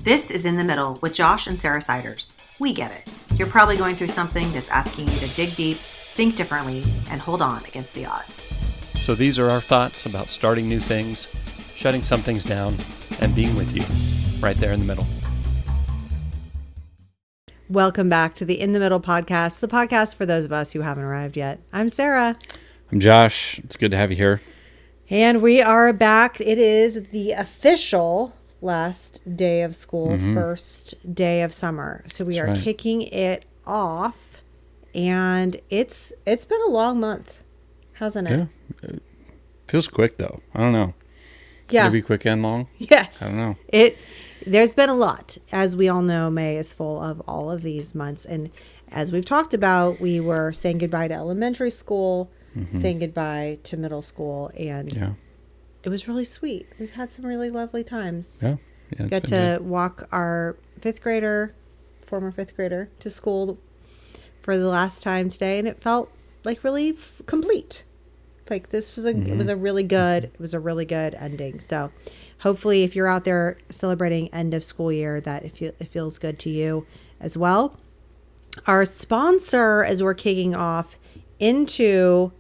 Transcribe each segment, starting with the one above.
This is In the Middle with Josh and Sarah Siders. We get it. You're probably going through something that's asking you to dig deep, think differently, and hold on against the odds. So these are our thoughts about starting new things, shutting some things down, and being with you, right there in the middle. Welcome back to the In the Middle podcast, the podcast for those of us who haven't arrived yet. I'm Sarah. I'm Josh. It's good to have you here. And we are back. It is the official last day of school, first day of summer. So we are kicking it off, and it's been a long month, hasn't it? Yeah. It feels quick though. I don't know. Yeah. Maybe quick and long. Yes. I don't know. There's been a lot. As we all know, May is full of all of these months. And as we've talked about, we were saying goodbye to elementary school, saying goodbye to middle school, and it was really sweet. We've had some really lovely times. Yeah. Got to walk our former fifth grader, to school for the last time today, and it felt like really complete. Like this was it was a really good ending. So hopefully if you're out there celebrating end of school year, that it feels good to you as well. Our sponsor, as we're kicking off into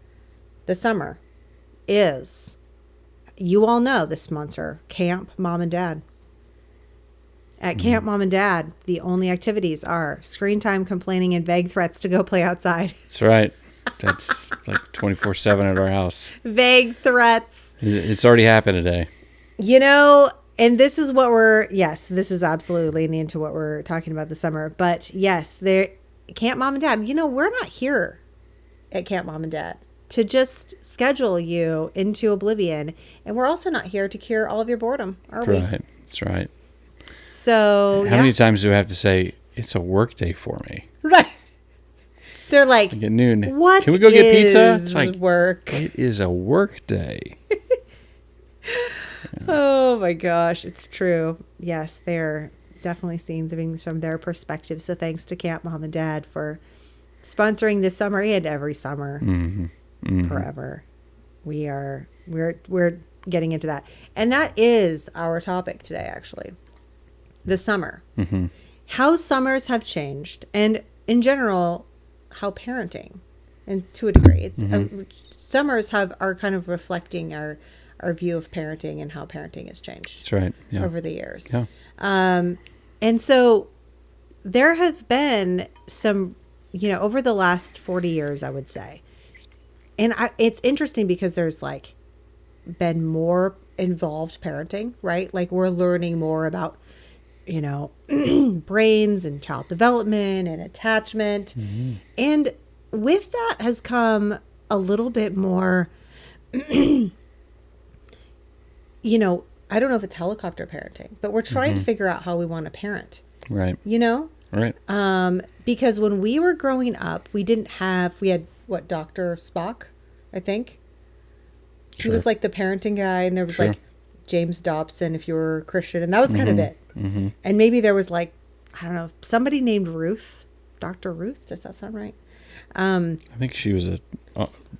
the summer, is, you all know the sponsor, Camp Mom and Dad. At Camp Mom and Dad, the only activities are screen time, complaining, and vague threats to go play outside. That's right. That's like 24/7 at our house. Vague threats. It's already happened today. You know, and this is what this is absolutely leaning into what we're talking about this summer. But yes, Camp Mom and Dad, we're not here at Camp Mom and Dad to just schedule you into oblivion. And we're also not here to cure all of your boredom, are we? Right. That's right. So, how many times do I have to say, it's a work day for me? Right. They're like, at noon. What can we go get pizza? It's like, work. It is a work day. Oh my gosh, it's true. Yes, they're definitely seeing things from their perspective. So thanks to Camp Mom and Dad for sponsoring this summer and every summer forever. We're getting into that. And that is our topic today, actually. The summer. How summers have changed, and in general, how parenting, and to a degree, it's summers are kind of reflecting our view of parenting and how parenting has changed. That's right. Yeah. Over the years. Yeah. And so there have been some, over the last 40 years, I would say, and it's interesting because there's been more involved parenting, right? Like we're learning more about brains and child development and attachment. And with that has come a little bit more, I don't know if it's helicopter parenting, but we're trying to figure out how we want to parent. Right. Right. Because when we were growing up, we had Dr. Spock, I think. Sure. He was like the parenting guy, and there was James Dobson, if you were Christian, and that was kind of it. And maybe there was I don't know, somebody named Ruth, Dr. Ruth. Does that sound right? I think she was a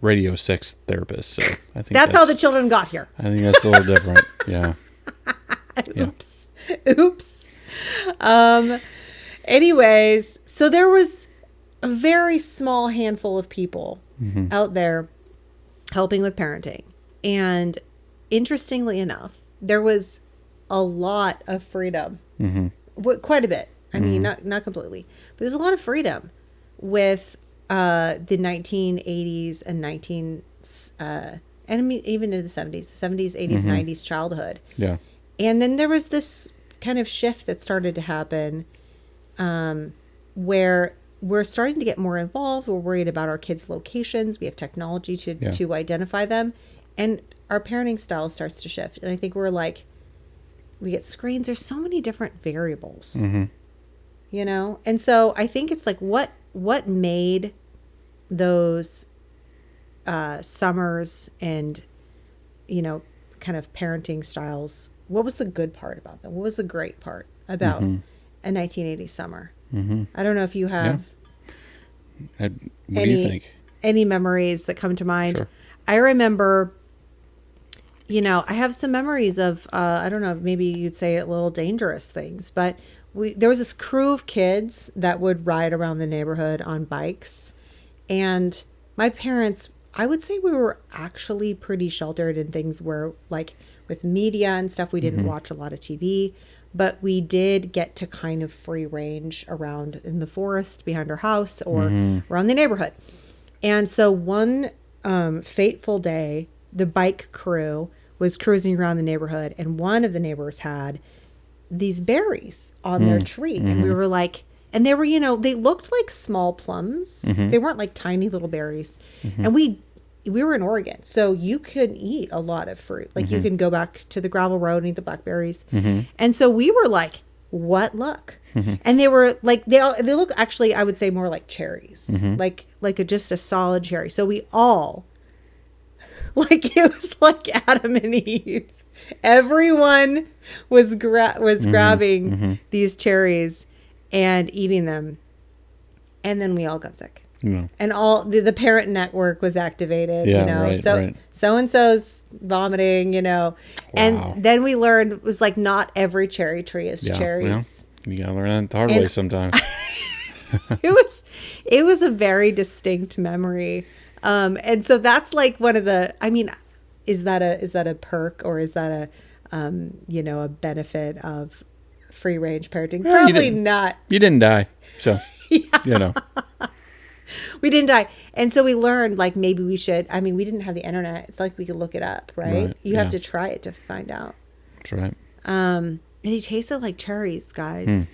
radio sex therapist. So I think that's how the children got here. I think that's a little different. Yeah. Oops. Anyways, so there was a very small handful of people out there helping with parenting. And interestingly enough, there was a lot of freedom, quite a bit. I mean, not completely, but there's a lot of freedom with the 1980s and even in the 70s, 80s, 90s childhood. Yeah. And then there was this kind of shift that started to happen where we're starting to get more involved. We're worried about our kids' locations. We have technology to identify them. And our parenting style starts to shift. And I think we get screens. There's so many different variables, And so I think it's what made those summers and, kind of parenting styles, what was the good part about them? What was the great part about a 1980s summer? I don't know if you have what do you think? Any memories that come to mind. Sure. I remember I have some memories of, I don't know, maybe you'd say it little dangerous things, but there was this crew of kids that would ride around the neighborhood on bikes. And my parents, I would say we were actually pretty sheltered in things where, like, with media and stuff, we didn't watch a lot of TV, but we did get to kind of free range around in the forest behind our house or around the neighborhood. And so one fateful day, the bike crew was cruising around the neighborhood, and one of the neighbors had these berries on their tree. And we were like, and they were, they looked like small plums. They weren't like tiny little berries. And we were in Oregon, so you could eat a lot of fruit. Like you can go back to the gravel road and eat the blackberries. And so we were like, what luck. And they were like, they look actually, I would say more like cherries, like just a solid cherry. So we all, like, it was like Adam and Eve. Everyone was grabbing these cherries and eating them. And then we all got sick. Yeah. And all the parent network was activated, so-and-so's vomiting, Wow. And then we learned it was like not every cherry tree is cherries. Well, you gotta learn that the hard way sometimes. It was a very distinct memory. And so that's like one of the, I mean, is that a perk, or is that a benefit of free range parenting? Probably not. You didn't die. So, we didn't die. And so we learned, like, maybe we should, I mean, we didn't have the internet. It's like we could look it up, right? You have to try it to find out. That's right. And they tasted like cherries, guys.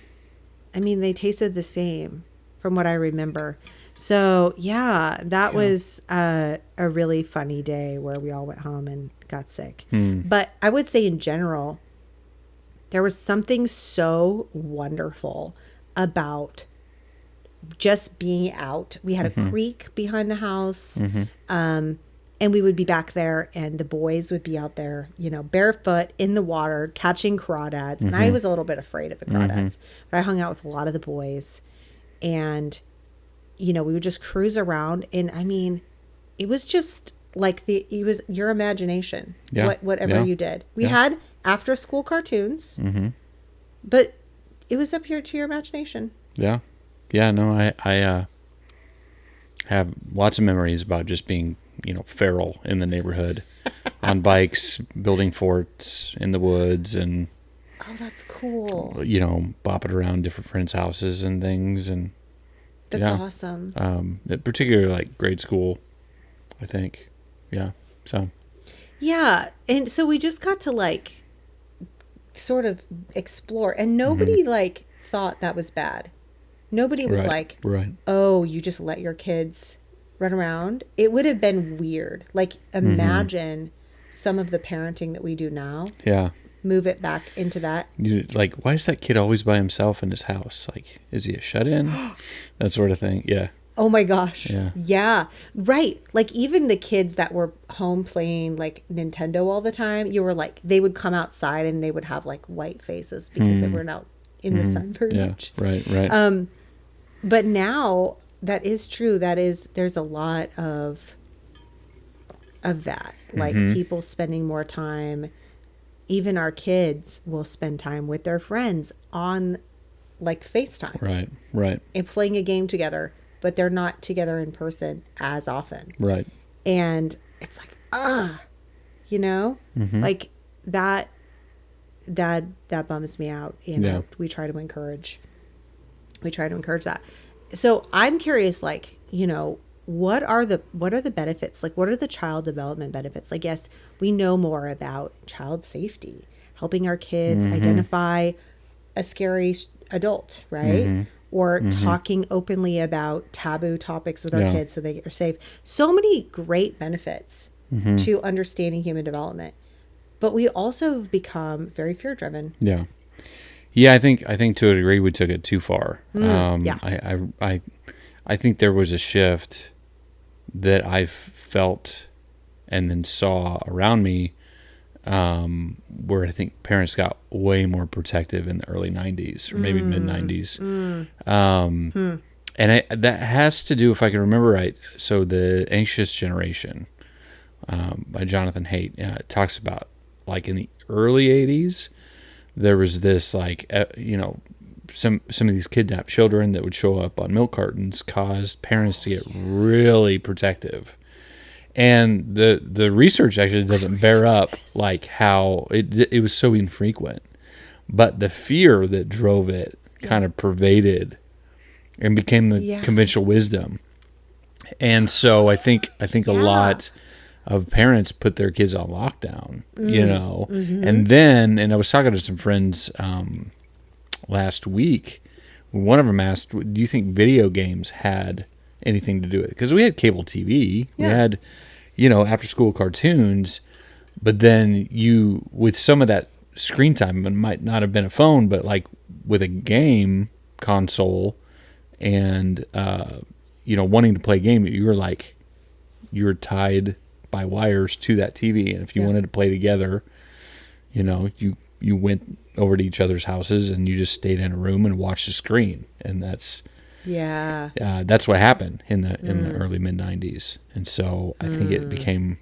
I mean, they tasted the same from what I remember. So, that was a really funny day where we all went home and got sick. But I would say in general, there was something so wonderful about just being out. We had a creek behind the house, and we would be back there, and the boys would be out there, barefoot in the water, catching crawdads. And I was a little bit afraid of the crawdads, but I hung out with a lot of the boys, and we would just cruise around. And I mean, it was just like it was your imagination. Whatever you did. We had after school cartoons, but it was up here to your imagination. Yeah. Yeah, no, I have lots of memories about just being, feral in the neighborhood, on bikes, building forts in the woods, and oh, that's cool. bopping around different friends' houses and things, and that's awesome. Particularly like grade school, I think. Yeah. So. Yeah, and so we just got to like sort of explore, and nobody like thought that was bad. Nobody was like, oh, you just let your kids run around. It would have been weird. Like, imagine some of the parenting that we do now. Yeah. Move it back into that. Like, why is that kid always by himself in his house? Like, is he a shut-in? That sort of thing. Yeah. Oh, my gosh. Yeah. Right. Like, even the kids that were home playing, like, Nintendo all the time, you were like, they would come outside and they would have, like, white faces because they weren't out in the sun very much. Right. But now that is true. There's a lot of that, like people spending more time. Even our kids will spend time with their friends on like FaceTime. Right. And playing a game together, but they're not together in person as often. Right. And it's like, like that bums me out. We try to encourage that. So I'm curious, like, what are the benefits? Like, what are the child development benefits? Like, yes, we know more about child safety, helping our kids identify a scary adult, right? Or talking openly about taboo topics with our kids so they are safe. So many great benefits to understanding human development. But we also have become very fear-driven. Yeah. Yeah, I think to a degree we took it too far. I think there was a shift that I've felt and then saw around me, where I think parents got way more protective in the early 90s or maybe mid 90s. And that has to do, if I can remember right, so The Anxious Generation by Jonathan Haidt talks about like in the early 80s, there was this like, some of these kidnapped children that would show up on milk cartons caused parents to get really protective. And the research actually doesn't bear up like how it was so infrequent, but the fear that drove it kind of pervaded and became the conventional wisdom. And so I think a lot of parents put their kids on lockdown, and then I was talking to some friends last week. One of them asked, do you think video games had anything to do with it? Because we had cable TV, we had, after school cartoons, but then with some of that screen time, it might not have been a phone, but like with a game console and, wanting to play a game, you were tied by wires to that TV. And if you wanted to play together, you went over to each other's houses and you just stayed in a room and watched the screen. And that's what happened in the early mid 90s. And so I think it became,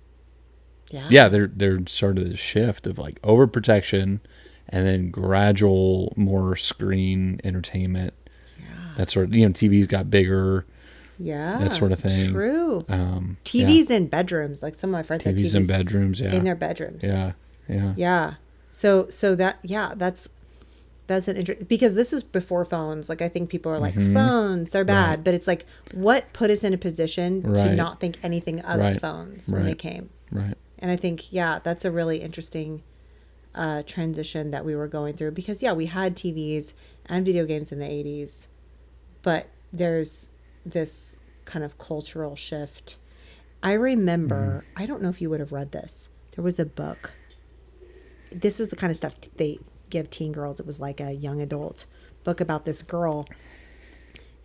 there started this shift of like overprotection and then gradual more screen entertainment. That sort of, TVs got bigger. Yeah, that sort of thing. True. TVs in bedrooms, like some of my friends have TVs in bedrooms. Yeah, in their bedrooms. Yeah. So that's an interesting, because this is before phones. Like I think people are like phones, they're bad, but it's like what put us in a position to not think anything of phones when they came. Right. And I think that's a really interesting transition that we were going through, because we had TVs and video games in the 80s, but there's this kind of cultural shift. I remember, I don't know if you would have read this. There was a book. This is the kind of stuff they give teen girls. It was like a young adult book about this girl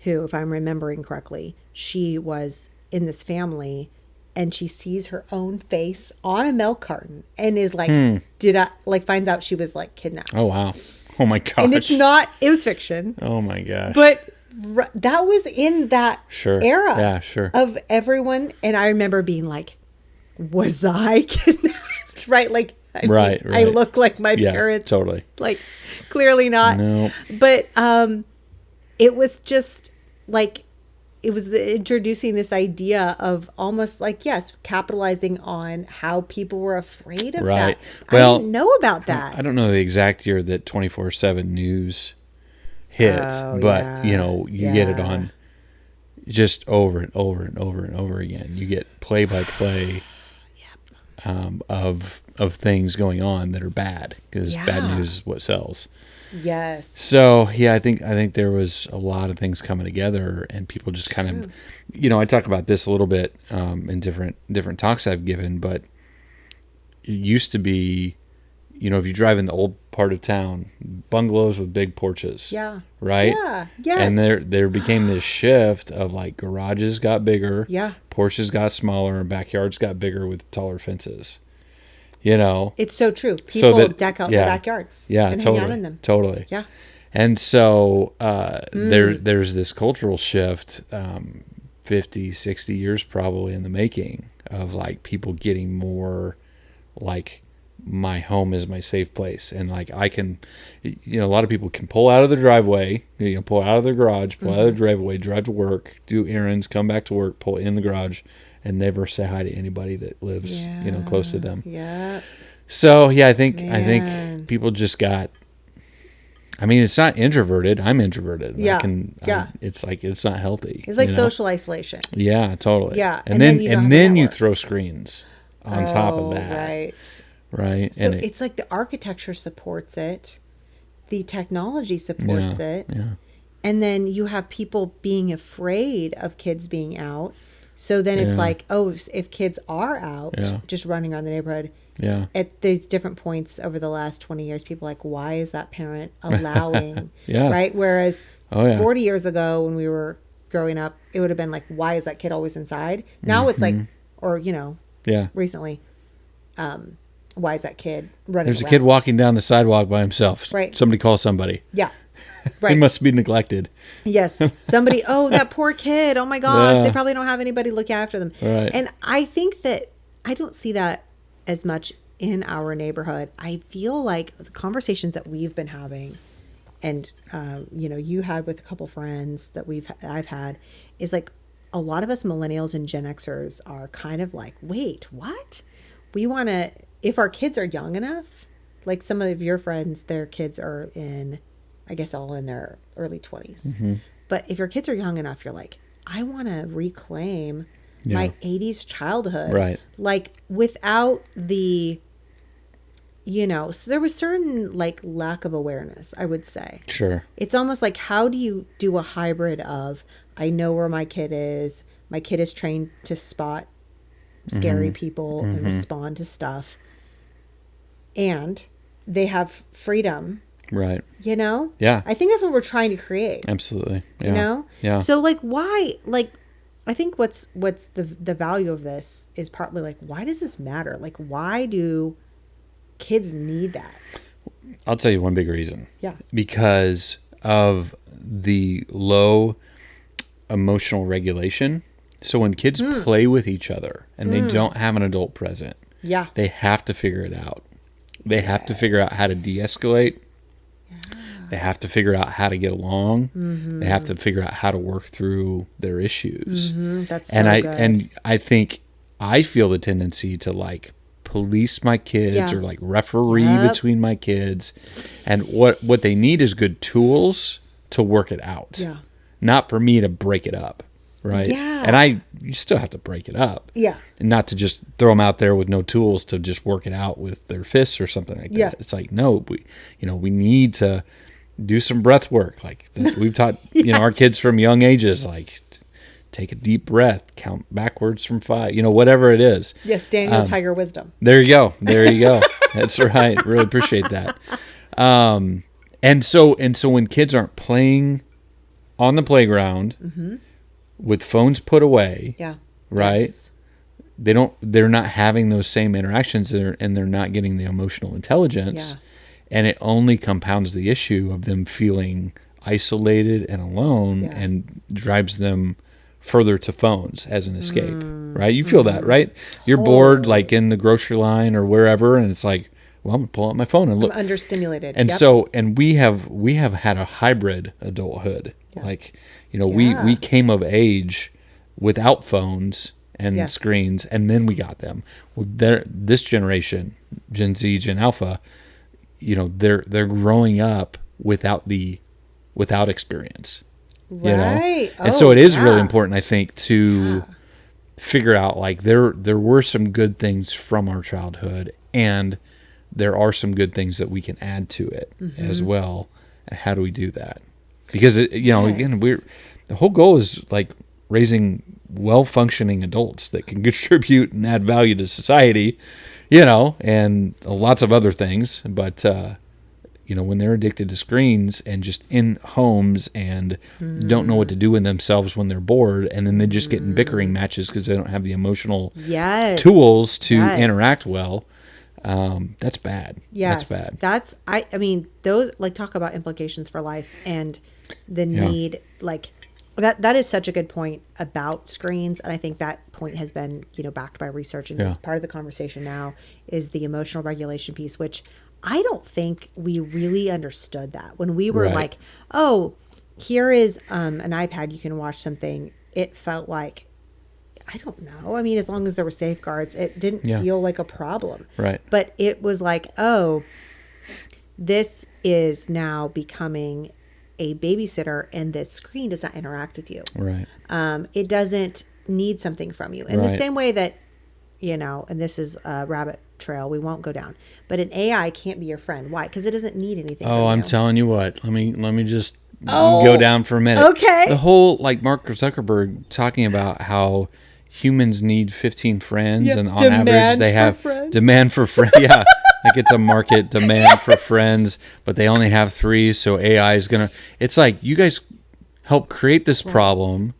who, if I'm remembering correctly, she was in this family and she sees her own face on a milk carton and is like, finds out she was like kidnapped. Oh, wow. Oh my gosh. And it was fiction. Oh my gosh. But that was in that era of everyone. And I remember being like, was I kidnapped? Right? Like, right. I look like my parents. Totally. Like, clearly not. No. But it was just like, it was introducing this idea of almost like, capitalizing on how people were afraid of that. Well, I didn't know about that. I don't know the exact year that 24/7 news hits, but you get it on just over and over and over and over again. You get play by play of things going on that are bad, because bad news is what sells. Yes. So I think there was a lot of things coming together, and people just kind of, I talk about this a little bit in different talks I've given, but it used to be, if you drive in the old part of town, bungalows with big porches. Yeah. Right? Yeah. Yes. And there became this shift of like garages got bigger. Yeah. Porches got smaller and backyards got bigger with taller fences. It's so true. People deck out their backyards. Yeah, and totally. hang out in them. Totally. Yeah. And so there's this cultural shift, 50, 60 years probably in the making, of like people getting more like, my home is my safe place. And like I can, a lot of people can pull out of the driveway, pull out of their garage, pull out of their driveway, drive to work, do errands, come back to work, pull in the garage, and never say hi to anybody that lives, close to them. Yeah. So I think people just got, it's not introverted. I'm introverted. Yeah. It's like, it's not healthy. It's like social isolation. Yeah, totally. Yeah. And then you throw screens on top of that. Right. Right. So it's like the architecture supports it. The technology supports it. Yeah. And then you have people being afraid of kids being out. So then it's like, if kids are out just running around the neighborhood, at these different points over the last 20 years, people are like, why is that parent allowing? Right? Whereas 40 years ago when we were growing up, it would have been like, why is that kid always inside? Now it's like, or, recently, why is that kid running There's around? A kid walking down the sidewalk by himself. Right. Somebody call somebody. Yeah. Right. He must be neglected. Yes. Somebody, that poor kid. Oh my gosh. They probably don't have anybody look after them. Right. And I think that I don't see that as much in our neighborhood, I feel like the conversations that we've been having, and you had with a couple friends that I've had, is like a lot of us millennials and Gen Xers are kind of like, wait, what? We want to, if our kids are young enough, like some of your friends, their kids are in, I guess, all in their early 20s. Mm-hmm. But if your kids are young enough, you're like, I want to reclaim my 80s childhood. Right. Like without the, so there was certain like lack of awareness, I would say. Sure. It's almost like, how do you do a hybrid of, I know where my kid is trained to spot scary people and respond to stuff, and they have freedom. Right. Yeah. I think that's what we're trying to create. Absolutely. Yeah. Yeah. So like, why, like, I think what's the value of this is partly like, why does this matter? Like, why do kids need that? I'll tell you one big reason. Yeah. Because of the low emotional regulation. So when kids play with each other and they don't have an adult present, they have to figure it out. They have to figure out how to de-escalate. They have to figure out how to get along. They have to figure out how to work through their issues. That's so good. And I think I feel the tendency to like police my kids or like referee between my kids. And what they need is good tools to work it out. Yeah. Not for me to break it up. Right. Yeah. And you still have to break it up. Yeah. And not to just throw them out there with no tools to just work it out with their fists or something like that. Yeah. It's like, no, we need to do some breath work. Like we've taught, our kids from young ages, like take a deep breath, count backwards from 5, whatever it is. Yes. Daniel Tiger wisdom. There you go. That's right. Really appreciate that. And so when kids aren't playing on the playground, with phones put away, right? Yes. They're not having those same interactions, and they're not getting the emotional intelligence, and it only compounds the issue of them feeling isolated and alone, and drives them further to phones as an escape, right? You feel that, right? You're bored, like in the grocery line or wherever, and it's like, well, I'm gonna pull out my phone and look. I'm understimulated, and so we have had a hybrid adulthood, like. We came of age without phones and screens, and then we got them. Well, this generation, Gen Z, Gen Alpha, they're growing up without experience. Right. And so it is really important, I think, to figure out like there were some good things from our childhood, and there are some good things that we can add to it as well. And how do we do that? Because again, the whole goal is like raising well-functioning adults that can contribute and add value to society, and lots of other things. But when they're addicted to screens and just in homes and don't know what to do with themselves when they're bored, and then they just get in bickering matches because they don't have the emotional tools to interact well. That's bad. Yes, that's bad. I mean, those, like, talk about implications for life and the need, like that is such a good point about screens. And I think that point has been, backed by research, and is part of the conversation now is the emotional regulation piece, which I don't think we really understood that when we were like, oh, here is an iPad, you can watch something. It felt like, I don't know. I mean, as long as there were safeguards, it didn't feel like a problem. Right. But it was like, oh, this is now becoming a babysitter, and this screen does not interact with you. Right. It doesn't need something from you. In the same way that, and this is a rabbit trail we won't go down, but an AI can't be your friend. Why? Because it doesn't need anything from you. I'm telling you what. Let me just go down for a minute. Okay. The whole, like, Mark Zuckerberg talking about how humans need 15 friends, and on average they have demand for friends. Yeah. Like it's a market demand for friends, but they only have 3, so AI is going to... It's like, you guys help create this problem,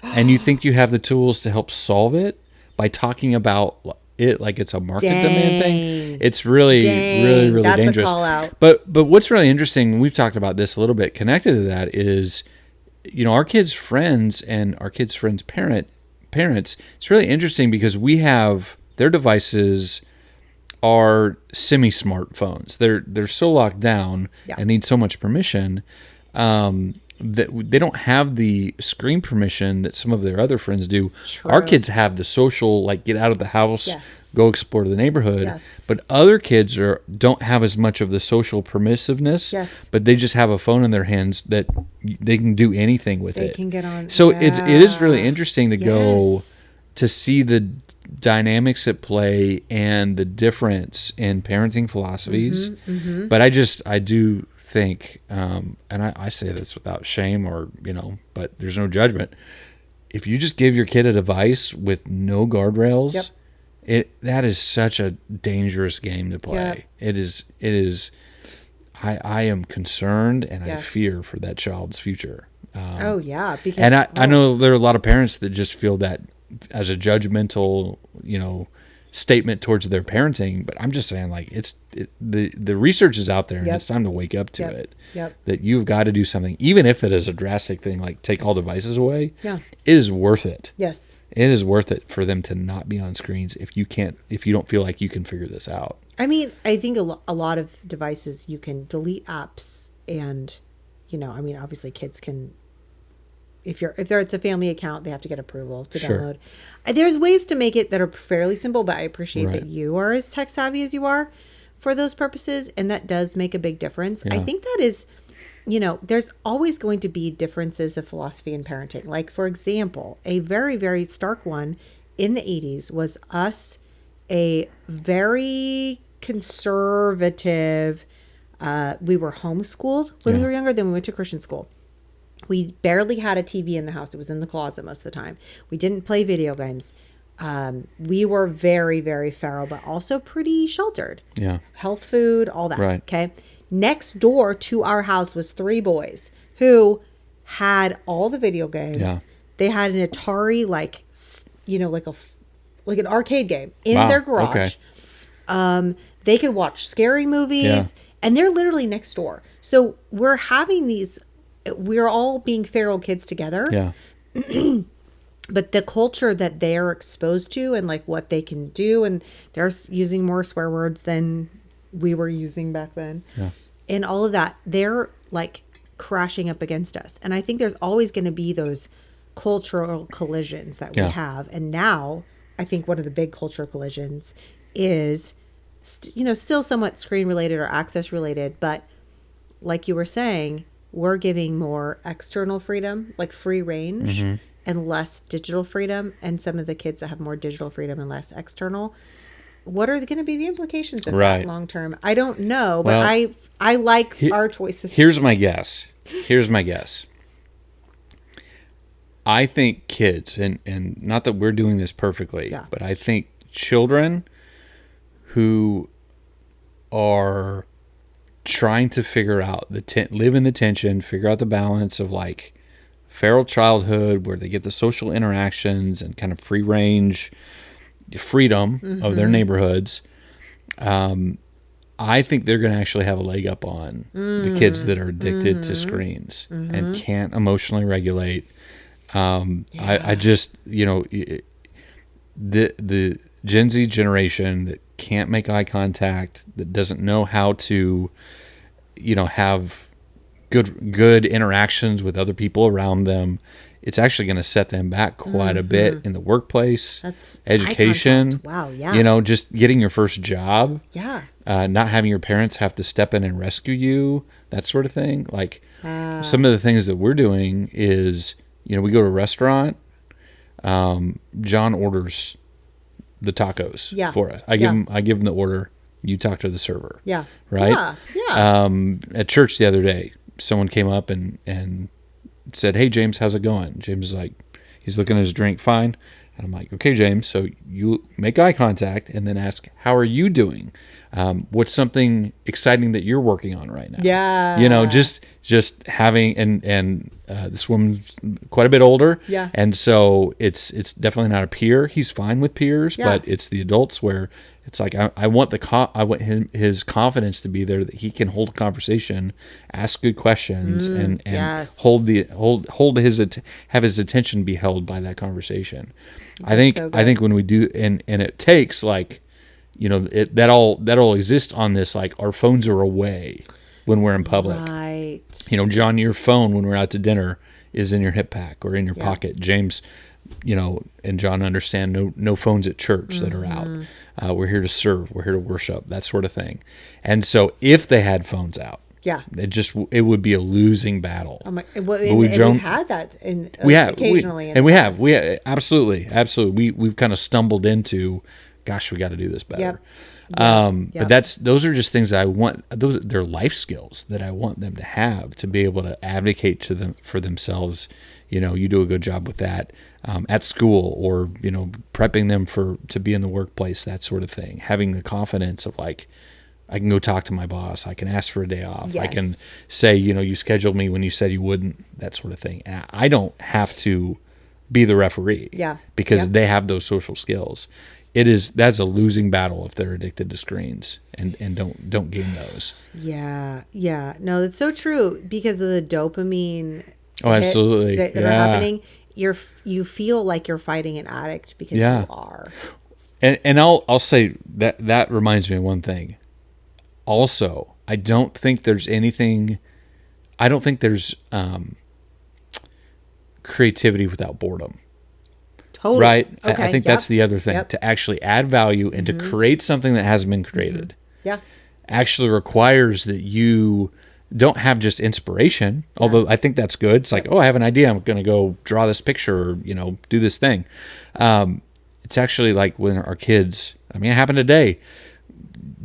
and you think you have the tools to help solve it by talking about it like it's a market demand thing. It's really That's dangerous. A call out. But what's really interesting, we've talked about this a little bit connected to that, is, our kids' friends and our kids' friends' parents, it's really interesting because we have their devices are semi-smartphones. They're so locked down Yeah. and need so much permission that they don't have the screen permission that some of their other friends do. True. Our kids have the social, like get out of the house, Yes. go explore the neighborhood. Yes. But other kids don't have as much of the social permissiveness. Yes. But they just have a phone in their hands that they can do anything with They it. can get on. So it is really interesting to go Yes. to see the dynamics at play and the difference in parenting philosophies. But I do think, and I say this without shame or, but there's no judgment. If you just give your kid a device with no guardrails, that is such a dangerous game to play. It is, I am concerned and I fear for that child's future. Because And I know there are a lot of parents that just feel that as a judgmental, statement towards their parenting. But I'm just saying, like, the research is out there, and it's time to wake up to it. That you've got to do something, even if it is a drastic thing, like take all devices away. Yeah. It is worth it. Yes. It is worth it for them to not be on screens if you don't feel like you can figure this out. I mean, I think a lot of devices you can delete apps, and obviously kids can. If it's a family account, they have to get approval to download. There's ways to make it that are fairly simple, but I appreciate that you are as tech savvy as you are for those purposes, and that does make a big difference. Yeah. I think that is, there's always going to be differences of philosophy in parenting. Like, for example, a very, very stark one in the 80s was us, a very conservative, we were homeschooled when we were younger, then we went to Christian school. We barely had a TV in the house. It was in the closet most of the time. We didn't play video games. We were very, very feral, but also pretty sheltered. Yeah. Health food, all that. Right. Okay. Next door to our house was 3 boys who had all the video games. Yeah. They had an Atari, like an arcade game in Wow. their garage. Okay. They could watch scary movies, and they're literally next door. So we're having these. We're all being feral kids together. Yeah. But the culture that they're exposed to and like what they can do, and they're using more swear words than we were using back then. Yeah. And all of that, they're like crashing up against us. And I think there's always going to be those cultural collisions that we have. And now I think one of the big cultural collisions is, still somewhat screen related or access related. But like you were saying, we're giving more external freedom, like free range, and less digital freedom. And some of the kids that have more digital freedom and less external, what are going to be the implications of that long term? I don't know, but I like our choices. Here's my guess. I think kids, and not that we're doing this perfectly, but I think children who are trying to figure out live in the tension, figure out the balance of like feral childhood where they get the social interactions and kind of free range freedom of their neighborhoods. I think they're going to actually have a leg up on the kids that are addicted to screens and can't emotionally regulate. I just, the Gen Z generation that can't make eye contact, that doesn't know how to, have good interactions with other people around them. It's actually going to set them back quite a bit in the workplace. That's education. Wow, yeah. Just getting your first job. Yeah. Not having your parents have to step in and rescue you, that sort of thing. Like some of the things that we're doing is, we go to a restaurant. John orders the tacos for us. I give him the order. You talk to the server. Yeah. Right? Yeah. At church the other day, someone came up and said, "Hey, James, how's it going?" James is like, he's looking at his drink, fine. And I'm like, "Okay, James, so you make eye contact and then ask, how are you doing? What's something exciting that you're working on right now?" Yeah. Just having, and this woman's quite a bit older. Yeah. And so it's definitely not a peer. He's fine with peers, but it's the adults where it's like, I want his confidence to be there, that he can hold a conversation, ask good questions, and have his attention be held by that conversation. I think when we do, and it takes like, that'll exist on this, like our phones are away when we're in public. Right. John, your phone when we're out to dinner is in your hip pack or in your pocket. James, and John understand no phones at church that are out. We're here to serve. We're here to worship, that sort of thing. And so if they had phones out, it would be a losing battle. We've had that occasionally. We absolutely. We've kind of stumbled into, gosh, we got to do this better. But those are just things that I want. They're life skills that I want them to have, to be able to advocate for themselves. You do a good job with that at school, or prepping them to be in the workplace, that sort of thing. Having the confidence of like, I can go talk to my boss. I can ask for a day off. Yes. I can say, you scheduled me when you said you wouldn't, that sort of thing. And I don't have to be the referee. Because they have those social skills. That's a losing battle if they're addicted to screens and don't gain those. Yeah. No, that's so true, because of the dopamine. Oh, absolutely. That are happening. You feel like you're fighting an addict because you are. And I'll say that reminds me of one thing. Also, I don't think there's creativity without boredom. Totally. Right? Okay. I think that's the other thing. To actually add value and to create something that hasn't been created. Actually requires that you don't have just inspiration, although I think that's good. It's like, I have an idea. I'm going to go draw this picture or, do this thing. It's actually like when our kids, it happened today.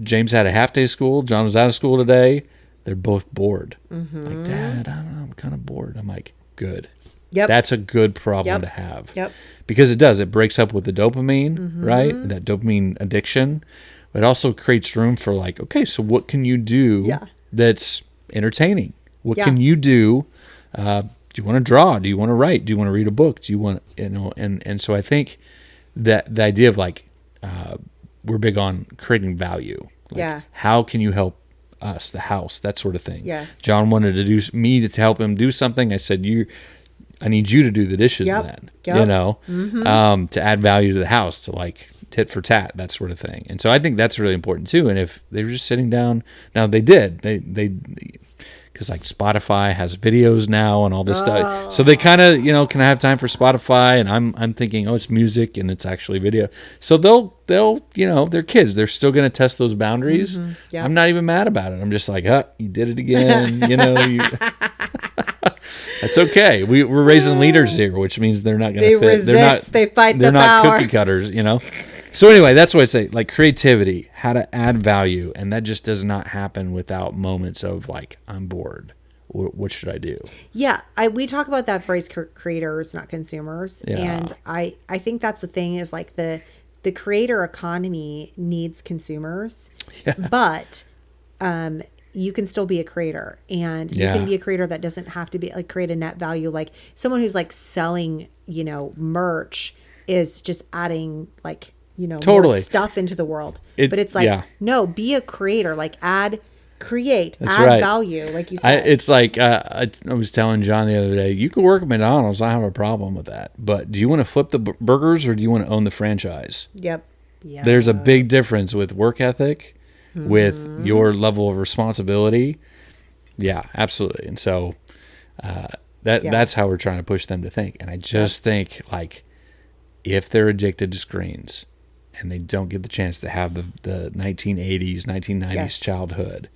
James had a half day of school. John was out of school today. They're both bored. Like, Dad, I don't know. I'm kind of bored. I'm like, good. That's a good problem to have. Because it breaks up with the dopamine, right? That dopamine addiction. But it also creates room for like, okay, so what can you do that's entertaining? What can you do? Do you want to draw? Do you want to write? Do you want to read a book? Do you want, and so I think that the idea of like, we're big on creating value. Like, how can you help us, the house, that sort of thing. Yes. John wanted to help him do something. I said, I need you to do the dishes then, to add value to the house, to like tit for tat, that sort of thing. And so I think that's really important too. And if they were just sitting down, now they because like Spotify has videos now and all this stuff. So they kind of, can I have time for Spotify? And I'm thinking, it's music and it's actually video. So they'll, they're kids. They're still going to test those boundaries. I'm not even mad about it. I'm just like, you did it again. That's okay. We're raising leaders here, which means they're not going to fit. They fight they're the not power. Cookie cutters, So anyway, that's what I say, like creativity, how to add value. And that just does not happen without moments of like, I'm bored. What should I do? Yeah. We talk about that phrase, creators, not consumers. Yeah. And I think that's the thing, is like the creator economy needs consumers, but you can still be a creator, and you can be a creator that doesn't have to be like create a net value. Like someone who's like selling, merch is just adding like, more stuff into the world. But it's like, no, be a creator, like add value, like you said. It's like, I was telling John the other day, you can work at McDonald's. I have a problem with that. But do you want to flip the burgers or do you want to own the franchise? Yeah. There's a big difference with work ethic, with your level of responsibility. Yeah, absolutely. And so that's how we're trying to push them to think. And I just think like, if they're addicted to screens and they don't get the chance to have the 1980s, 1990s childhood,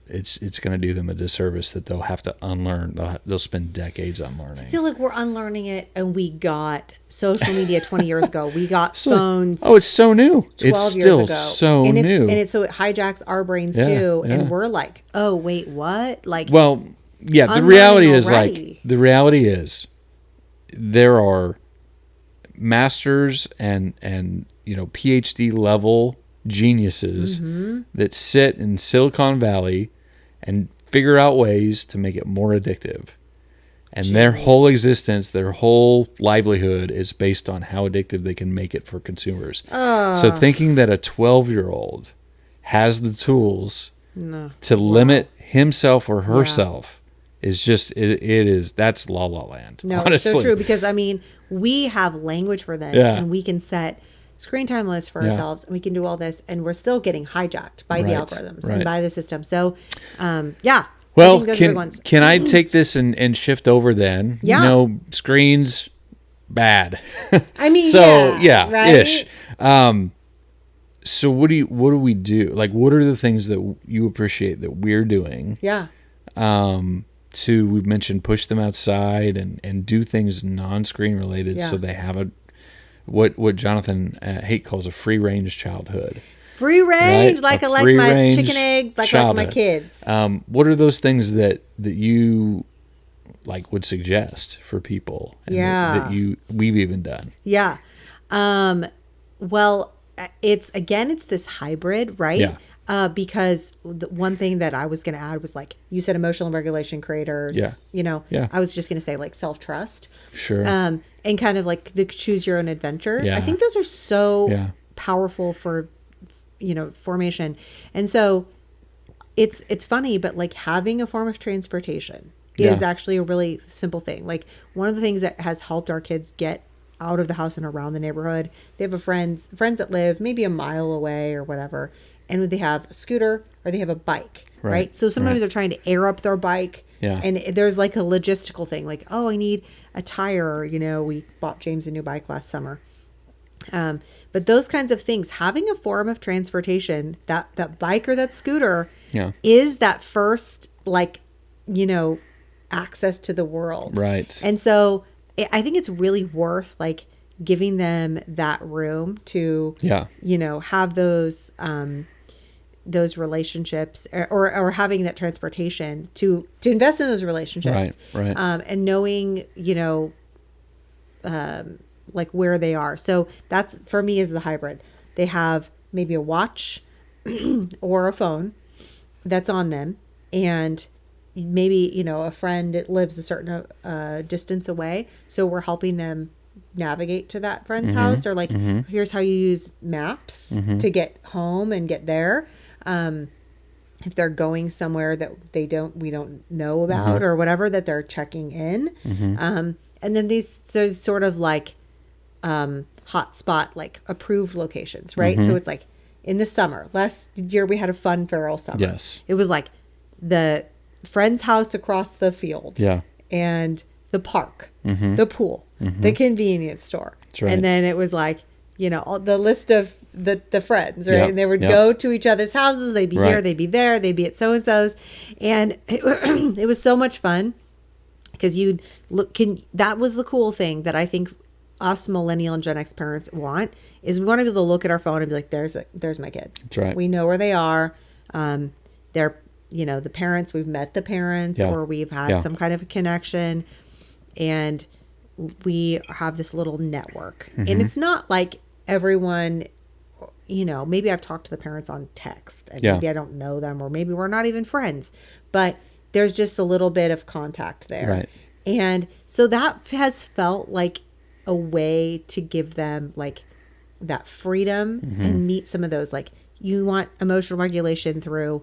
it's going to do them a disservice that they'll have to unlearn. They'll spend decades unlearning. I feel like we're unlearning it, and we got social media 20 years ago. We got phones. Oh, it's so new. 12 it's years still ago. so new. So it hijacks our brains too. Yeah. And we're like, oh, wait, what? Like, well, yeah, the reality is there are masters and PhD level geniuses that sit in Silicon Valley and figure out ways to make it more addictive. And their whole existence, their whole livelihood is based on how addictive they can make it for consumers. So thinking that a 12-year-old has the tools to limit himself or herself is just, that's la la land. No, honestly. it's so true, because we have language for this, and we can set screen time lists for ourselves, and we can do all this, and we're still getting hijacked by the algorithms and by the system. So, Well, I think those are the ones. can I take this and shift over then? Yeah. You know, screens, bad. I mean, so right? ish. So what do we do? Like, what are the things that you appreciate that we're doing? Yeah. We've mentioned push them outside and do things non-screen related, so they have what Jonathan Haidt calls a free range childhood. Free range, right? like my chicken egg, like my kids. What are those things that you like would suggest for people? And that we've even done. Yeah. Well, it's this hybrid, right? Yeah. Because the one thing that I was going to add was like you said, emotional regulation creators. Yeah. You know, yeah. I was just going to say like self-trust. Sure. And kind of like the choose your own adventure. Yeah. I think those are so powerful for, formation. And so it's funny, but like having a form of transportation is actually a really simple thing. Like one of the things that has helped our kids get out of the house and around the neighborhood, they have friends that live maybe a mile away or whatever, and they have a scooter or they have a bike, right? So sometimes they're trying to air up their bike, and there's like a logistical thing, like, oh, I need a tire. We bought James a new bike last summer. But those kinds of things, having a form of transportation, that bike or that scooter is that first, access to the world. Right. And so I think it's really worth like giving them that room to, have those relationships or having that transportation to invest in those relationships. Right. And knowing, like where they are. So that's for me is the hybrid. They have maybe a watch or a phone that's on them, and maybe a friend lives a certain distance away, so we're helping them navigate to that friend's house, or like here's how you use maps to get home and get there, if they're going somewhere that we don't know about or whatever, that they're checking in. And then these sort of like hotspot, like approved locations, right? So it's like in the summer, last year we had a fun feral summer. Yes. It was like the friend's house across the field, and the park, the pool, the convenience store. That's right. And then it was like, all the list of the friends, right? And they would go to each other's houses. They'd be here, they'd be there, they'd be at so-and-so's. And it was so much fun because that was the cool thing that I think us millennial and Gen X parents want, is we want to be able to look at our phone and be like, there's my kid. That's right. We know where they are. They're, the parents, we've met the parents, or we've had some kind of a connection, and we have this little network. And it's not like everyone, maybe I've talked to the parents on text, and maybe I don't know them, or maybe we're not even friends, but there's just a little bit of contact there. Right. And so that has felt like a way to give them like that freedom and meet some of those, like, you want emotional regulation through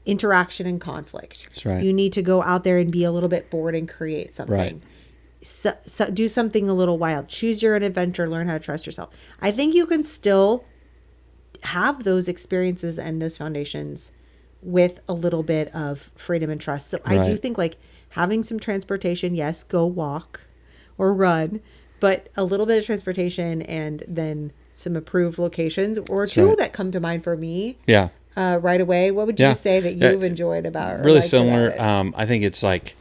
interaction and conflict. That's right. You need to go out there and be a little bit bored and create something. Right. So do something a little wild. Choose your own adventure. Learn how to trust yourself. I think you can still have those experiences and those foundations with a little bit of freedom and trust. So I do think like having some transportation, yes, go walk or run, but a little bit of transportation and then some approved locations or two that come to mind for me. Yeah. Right away. What would you say that you've enjoyed about? Really similar. I think it's like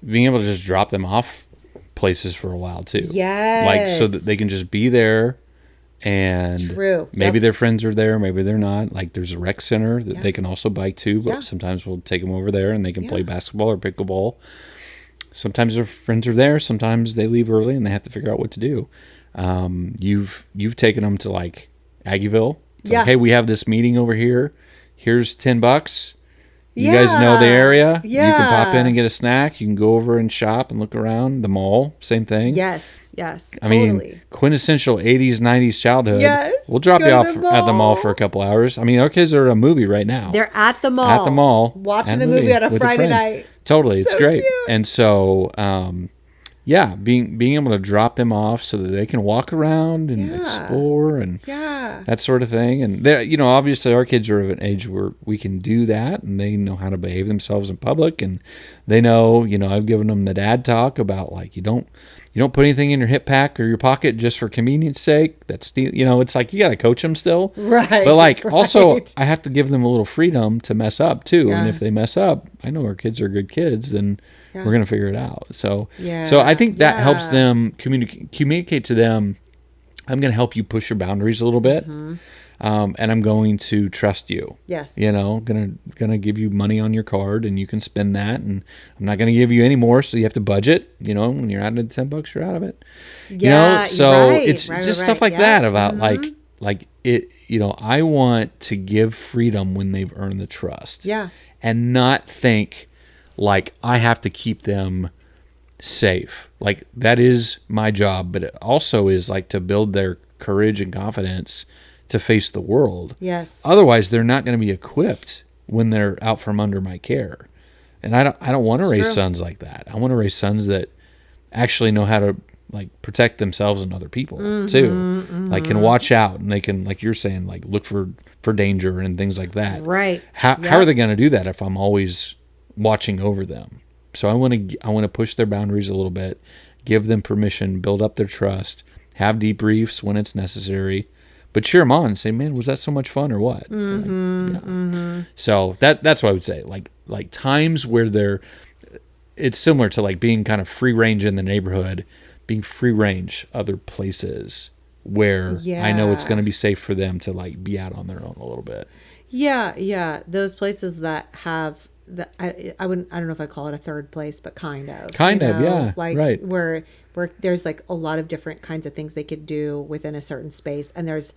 being able to just drop them off places for a while too. Yes. Like so that they can just be there, and maybe their friends are there, maybe they're not. Like there's a rec center that they can also bike to, but sometimes we'll take them over there and they can play basketball or pickleball. Sometimes their friends are there. Sometimes they leave early and they have to figure out what to do. You've taken them to like Aggieville. Like, hey, we have this meeting over here. Here's $10. You guys know the area. You can pop in and get a snack. You can go over and shop and look around. The mall, same thing. Yes, I mean, quintessential 80s, 90s childhood. Yes. We'll drop you off at the mall for a couple hours. I mean, our kids are at a movie right now. They're at the mall. At the mall. Watching the movie on a Friday night. Totally. It's great. Cute. And so being able to drop them off so that they can walk around and explore and that sort of thing. And obviously our kids are of an age where we can do that, and they know how to behave themselves in public, and they know, I've given them the dad talk about like, you don't put anything in your hip pack or your pocket just for convenience sake. That's it's like you got to coach them still, right? But like also I have to give them a little freedom to mess up too. And if they mess up, I know our kids are good kids, then we're going to figure it out. So I think that helps them communicate to them. I'm going to help you push your boundaries a little bit. And I'm going to trust you. Yes. Gonna give you money on your card, and you can spend that, and I'm not gonna give you any more, so you have to budget. When you're out of $10, you're out of it. So it's just stuff like that about like it. I want to give freedom when they've earned the trust. Yeah. And not think like I have to keep them safe. Like that is my job, but it also is like to build their courage and confidence to face the world. Yes. Otherwise, they're not going to be equipped when they're out from under my care. And I don't want to raise sons like that. I want to raise sons that actually know how to like protect themselves and other people too. Like can watch out, and they can, like you're saying, like look for danger and things like that. Right. How are they going to do that if I'm always watching over them? So I want to push their boundaries a little bit, give them permission, build up their trust, have debriefs when it's necessary. But cheer them on and say, "Man, was that so much fun or what?" So that's what I would say. Like times where it's similar to like being kind of free range in the neighborhood, being free range other places where I know it's going to be safe for them to like be out on their own a little bit. Yeah. Those places that have I don't know if I call it a third place, but kind of, like right. where there's like a lot of different kinds of things they could do within a certain space, and there's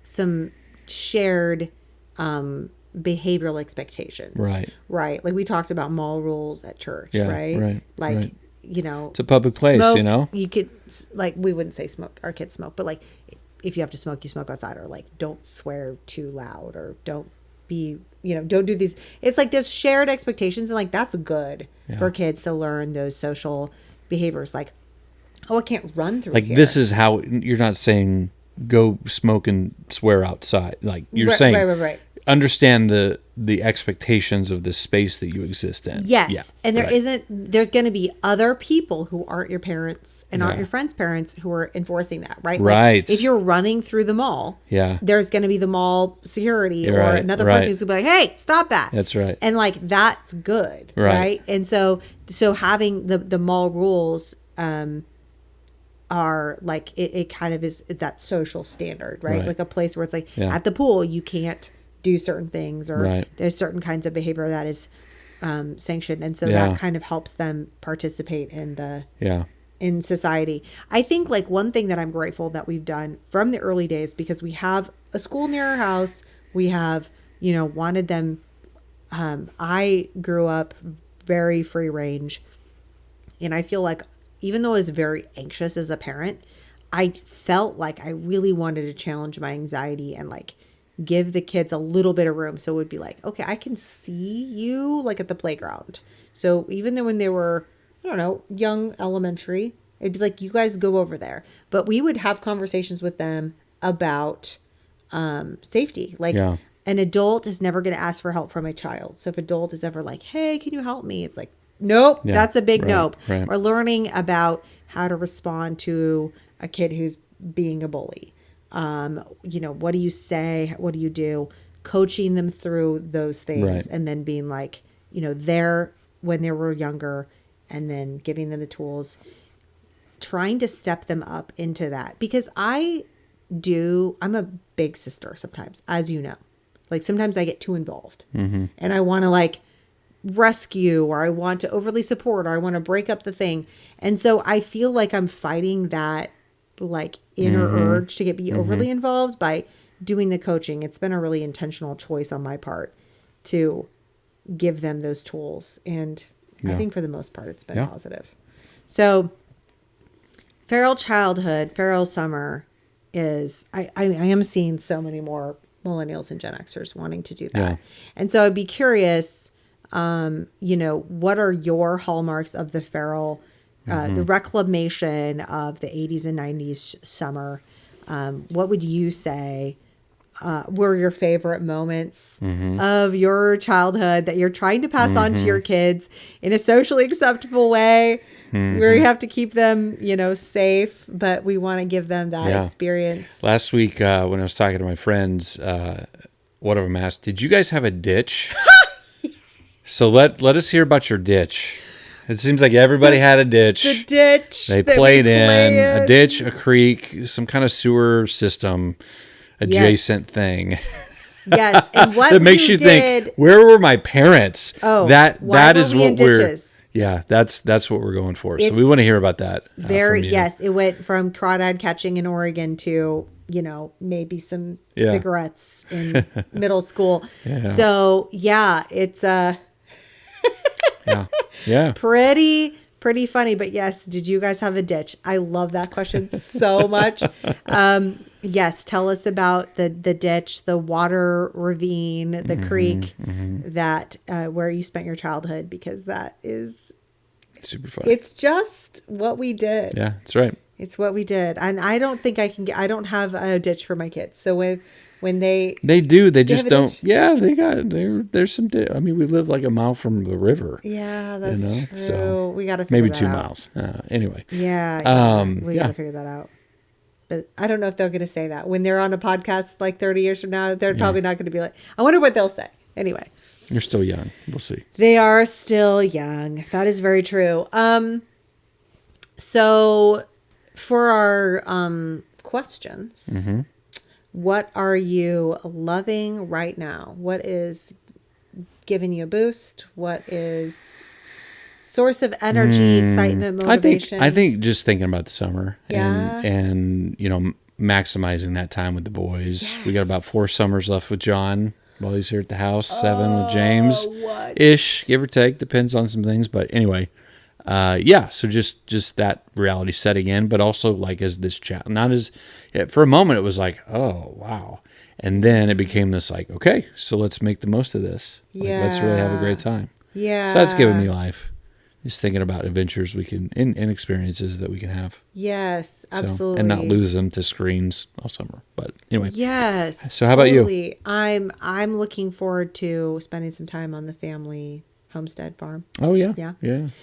some shared behavioral expectations, right? Like we talked about mall rules at church, right? Like it's a public place, smoke, you could, like, we wouldn't say smoke, our kids smoke, but like if you have to smoke, you smoke outside, or like don't swear too loud, or don't be, don't do these. It's like there's shared expectations, and like that's good for kids to learn those social behaviors. Like, I can't run through here. This is how, you're not saying go smoke and swear outside. Like you're saying, right. Understand the expectations of the space that you exist in. Yes. And there's going to be other people who aren't your parents and aren't your friends' parents who are enforcing that, right? Right. Like if you're running through the mall, there's going to be the mall security or another person who's going to be like, "Hey, stop that." That's right. And like, that's good. Right. And so having the mall rules, are like, it kind of is that social standard, right? Like a place where it's like at the pool, you can't do certain things, or there's certain kinds of behavior that is sanctioned, and so that kind of helps them participate in in society. I think like one thing that I'm grateful that we've done from the early days, because we have a school near our house, we have wanted them. I grew up very free range, and I feel like even though I was very anxious as a parent, I felt like I really wanted to challenge my anxiety and like give the kids a little bit of room. So it would be like, okay, I can see you like at the playground. So even though when they were, I don't know, young elementary, it'd be like, you guys go over there. But we would have conversations with them about safety. Like an adult is never going to ask for help from a child. So if an adult is ever like, "Hey, can you help me?" It's like, nope, that's a big nope. Right. We're learning about how to respond to a kid who's being a bully. What do you say? What do you do? Coaching them through those things, and then being like, there when they were younger, and then giving them the tools, trying to step them up into that. Because I'm a big sister sometimes, as you know. Like sometimes I get too involved, and I want to like rescue, or I want to overly support, or I want to break up the thing. And so I feel like I'm fighting that like inner urge to be overly involved by doing the coaching. It's been a really intentional choice on my part to give them those tools. And I think for the most part, it's been positive. So feral childhood, feral summer is, I am seeing so many more millennials and Gen Xers wanting to do that. Yeah. And so I'd be curious, what are your hallmarks of the feral the reclamation of the 80s and 90s summer. What would you say were your favorite moments of your childhood that you're trying to pass on to your kids in a socially acceptable way, where you have to keep them, safe, but we want to give them that experience? Last week, when I was talking to my friends, one of them asked, "Did you guys have a ditch?" So let us hear about your ditch. It seems like everybody had a ditch. The ditch. They played in a ditch, a creek, some kind of sewer system adjacent thing. Yes, and what that makes you think, where were my parents? Oh, that is what ditches? Yeah, that's what we're going for. So we want to hear about that. Yes, it went from crawdad catching in Oregon to maybe some cigarettes in middle school. Yeah. So it's pretty funny. But yes, did you guys have a ditch? I love that question so much. Yes, tell us about the ditch, the water ravine, the creek that where you spent your childhood, because that is super fun. It's just what we did. Yeah, that's right. It's what we did. And I don't think I don't have a ditch for my kids. So when they do, they just don't. Yeah, there's some. I mean, we live like a mile from the river. Yeah, that's true. So we got to figure maybe that 2 out. miles. Anyway. Yeah. We got to figure that out. But I don't know if they're going to say that when they're on a podcast like 30 years from now. They're probably not going to be like. I wonder what they'll say. Anyway. You're still young. We'll see. They are still young. That is very true. So for our questions. What are you loving right now? What is giving you a boost? What is source of energy, excitement, motivation? I think just thinking about the summer Yeah. and maximizing that time with the boys. Yes. We got about 4 summers left with John while he's here at the house, 7 with James. Ish, give or take, depends on some things. But anyway, so just that reality setting in, but also like as this chat, for a moment it was like, oh wow, and then it became this like, okay, so let's make the most of this. Let's really have a great time. Yeah. So that's giving me life. Just thinking about adventures we can and experiences that we can have. Yes, absolutely. And not lose them to screens all summer. But anyway. Yes. So how about you? I'm looking forward to spending some time on the family homestead farm. Oh yeah. Yeah.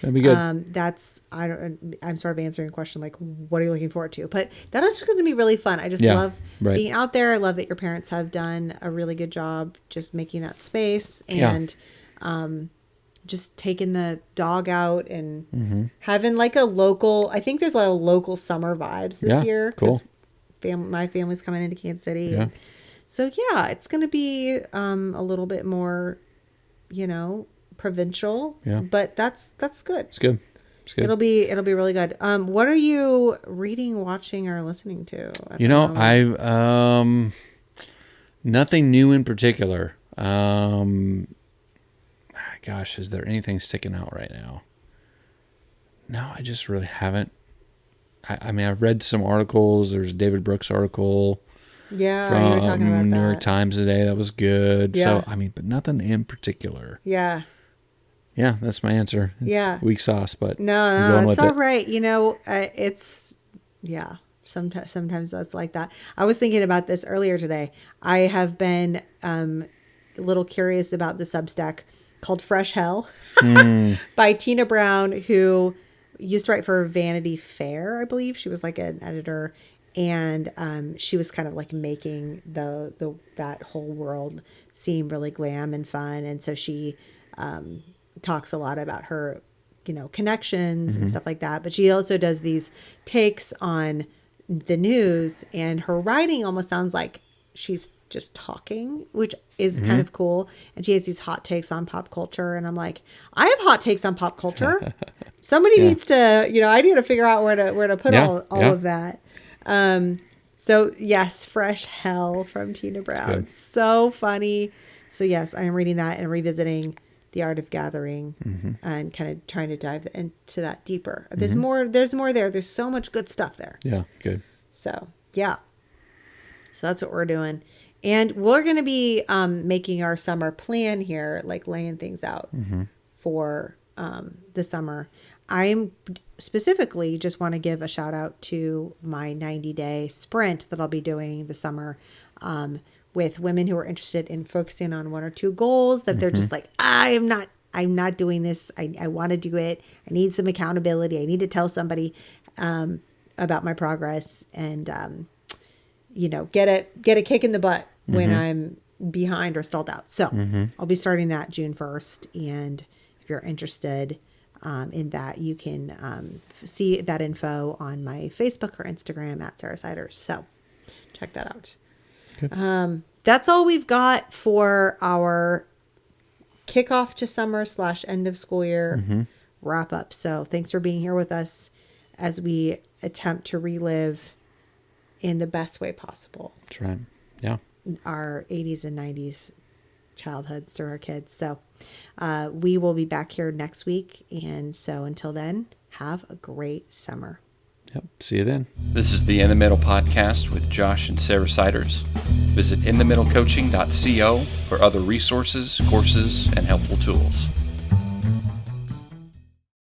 That'd be good. I'm sort of answering a question like, what are you looking forward to? But that is going to be really fun. I just love being out there. I love that your parents have done a really good job just making that space and just taking the dog out and having like a local. I think there's a lot of local summer vibes this year. Cool. My family's coming into Kansas City. Yeah. So it's going to be a little bit more, provincial. Yeah. But that's good. It's good. It'll be really good. What are you reading, watching, or listening to? I've nothing new in particular. Gosh, is there anything sticking out right now? No, I just really haven't. I mean, I've read some articles. There's a David Brooks article. Yeah, you were talking about New York Times today. That was good. Yeah. So, I mean, but nothing in particular. Yeah. Yeah, that's my answer. It's weak sauce, but no, it's all right. Sometimes that's like that. I was thinking about this earlier today. I have been a little curious about the Substack called Fresh Hell by Tina Brown, who used to write for Vanity Fair, I believe. She was like an editor, and she was kind of like making that whole world seem really glam and fun. And so she talks a lot about her, connections and stuff like that. But she also does these takes on the news, and her writing almost sounds like she's just talking, which is kind of cool. And she has these hot takes on pop culture, and I'm like, I have hot takes on pop culture. Somebody needs to, I need to figure out where to put all of that. So yes, Fresh Hell from Tina Brown. So funny. So yes, I am reading that and revisiting The Art of Gathering and kind of trying to dive into that deeper. There's more there. There's so much good stuff there. Yeah. Good. So yeah. So that's what we're doing. And we're going to be making our summer plan here, like laying things out for the summer. I specifically just want to give a shout out to my 90-day sprint that I'll be doing this summer with women who are interested in focusing on 1 or 2 goals that they're just like, I'm not doing this. I want to do it. I need some accountability. I need to tell somebody about my progress and, get a kick in the butt when I'm behind or stalled out. So I'll be starting that June 1st. And if you're interested in that, you can see that info on my Facebook or Instagram at Sarah Siders. So check that out. Okay. That's all we've got for our kickoff to summer / end of school year wrap up. So thanks for being here with us as we attempt to relive in the best way possible. That's right. Yeah. Our 80s and 90s childhoods through our kids. So we will be back here next week. And so until then, have a great summer. Yep. See you then. This is the In the Middle podcast with Josh and Sarah Siders. Visit inthemiddlecoaching.co for other resources, courses, and helpful tools.